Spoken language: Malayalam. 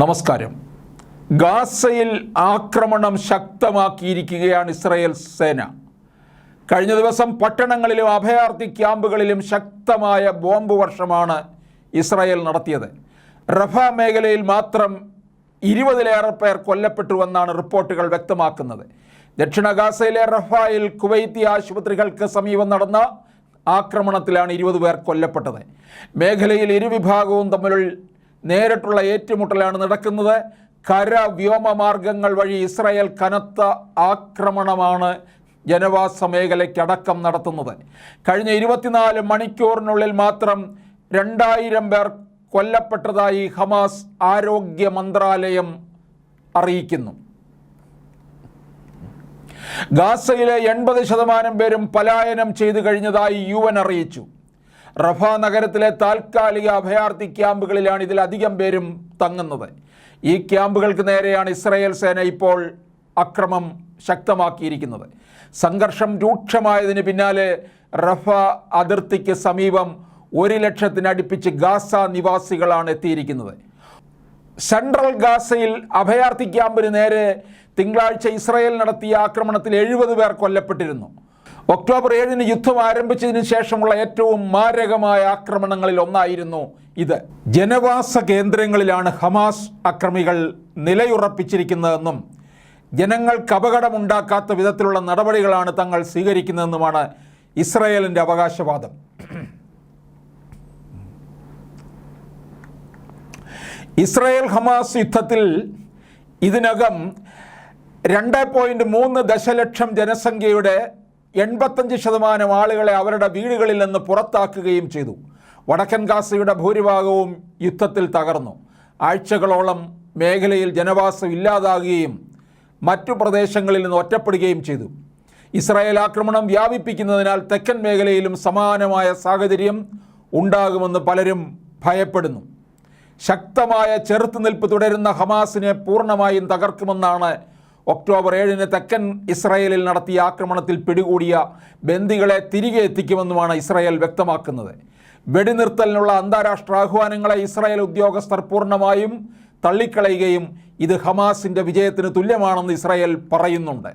നമസ്കാരം. ഗാസയിൽ ആക്രമണം ശക്തമാക്കിയിരിക്കുകയാണ് ഇസ്രായേൽ സേന. കഴിഞ്ഞ ദിവസം പട്ടണങ്ങളിലും അഭയാർത്ഥി ക്യാമ്പുകളിലും ശക്തമായ ബോംബ് വർഷമാണ് ഇസ്രായേൽ നടത്തിയത്. റഫ മേഖലയിൽ മാത്രം 20-ലേറെ പേർ കൊല്ലപ്പെട്ടുവെന്നാണ് റിപ്പോർട്ടുകൾ വ്യക്തമാക്കുന്നത്. ദക്ഷിണ ഗാസയിലെ റഫായിൽ കുവൈത്തി ആശുപത്രികൾക്ക് സമീപം നടന്ന ആക്രമണത്തിലാണ് 20 പേർ കൊല്ലപ്പെട്ടത്. മേഖലയിൽ ഇരുവിഭാഗവും തമ്മിൽ നേരിട്ടുള്ള ഏറ്റുമുട്ടലാണ് നടക്കുന്നത്. കര വ്യോമ മാർഗങ്ങൾ വഴി ഇസ്രായേൽ കനത്ത ആക്രമണമാണ് ജനവാസ മേഖലയ്ക്കടക്കം നടത്തുന്നത്. കഴിഞ്ഞ 24 മണിക്കൂറിനുള്ളിൽ മാത്രം 2000 പേർ കൊല്ലപ്പെട്ടതായി ഹമാസ് ആരോഗ്യ മന്ത്രാലയം അറിയിക്കുന്നു. ഗാസയിലെ 80% പേരും പലായനം ചെയ്തു കഴിഞ്ഞതായി UN അറിയിച്ചു. റഫ നഗരത്തിലെ താൽക്കാലിക അഭയാർത്ഥി ക്യാമ്പുകളിലാണ് ഇതിലധികം പേരും തങ്ങുന്നത്. ഈ ക്യാമ്പുകൾക്ക് നേരെയാണ് ഇസ്രായേൽ സേന ഇപ്പോൾ അക്രമം ശക്തമാക്കിയിരിക്കുന്നത്. സംഘർഷം രൂക്ഷമായതിന് പിന്നാലെ റഫ അതിർത്തിക്ക് സമീപം 1 ലക്ഷത്തിനടുപ്പിച്ച് ഗാസ നിവാസികളാണ് എത്തിയിരിക്കുന്നത്. സെൻട്രൽ ഗാസയിൽ അഭയാർത്ഥി ക്യാമ്പിന് നേരെ തിങ്കളാഴ്ച ഇസ്രായേൽ നടത്തിയ ആക്രമണത്തിൽ 70 പേർ കൊല്ലപ്പെട്ടിരുന്നു. ഒക്ടോബർ 7 യുദ്ധം ആരംഭിച്ചതിന് ശേഷമുള്ള ഏറ്റവും മാരകമായ ആക്രമണങ്ങളിൽ ഒന്നായിരുന്നു ഇത്. ജനവാസ കേന്ദ്രങ്ങളിലാണ് ഹമാസ് അക്രമികൾ നിലയുറപ്പിച്ചിരിക്കുന്നതെന്നും ജനങ്ങൾക്ക് അപകടമുണ്ടാക്കാത്ത വിധത്തിലുള്ള നടപടികളാണ് തങ്ങൾ സ്വീകരിക്കുന്നതെന്നുമാണ് ഇസ്രായേലിൻ്റെ അവകാശവാദം. ഇസ്രായേൽ ഹമാസ് യുദ്ധത്തിൽ ഇതിനകം 2.3 ദശലക്ഷം ജനസംഖ്യയുടെ 85% ആളുകളെ അവരുടെ വീടുകളിൽ നിന്ന് പുറത്താക്കുകയും ചെയ്തു. വടക്കൻ ഗാസയുടെ ഭൂരിഭാഗവും യുദ്ധത്തിൽ തകർന്നു. ആഴ്ചകളോളം മേഖലയിൽ ജനവാസം ഇല്ലാതാകുകയും മറ്റു പ്രദേശങ്ങളിൽ നിന്ന് ഒറ്റപ്പെടുകയും ചെയ്തു. ഇസ്രായേൽ ആക്രമണം വ്യാപിപ്പിക്കുന്നതിനാൽ തെക്കൻ മേഖലയിലും സമാനമായ സാഹചര്യം ഉണ്ടാകുമെന്ന് പലരും ഭയപ്പെടുന്നു. ശക്തമായ ചെറുത്തുനിൽപ്പ് തുടരുന്ന ഹമാസിനെ പൂർണ്ണമായും തകർക്കുമെന്നാണ് ഒക്ടോബർ 7 തെക്കൻ ഇസ്രായേലിൽ നടത്തിയ ആക്രമണത്തിൽ പിടികൂടിയ ബന്ദികളെ തിരികെ എത്തിക്കുമെന്നുമാണ് ഇസ്രായേൽ വ്യക്തമാക്കുന്നത്. വെടിനിർത്തലിനുള്ള അന്താരാഷ്ട്ര ആഹ്വാനങ്ങളെ ഇസ്രായേൽ ഉദ്യോഗസ്ഥർ പൂർണ്ണമായും തള്ളിക്കളയുകയും ഇത് ഹമാസിൻ്റെ വിജയത്തിന് തുല്യമാണെന്ന് ഇസ്രായേൽ പറയുന്നുണ്ട്.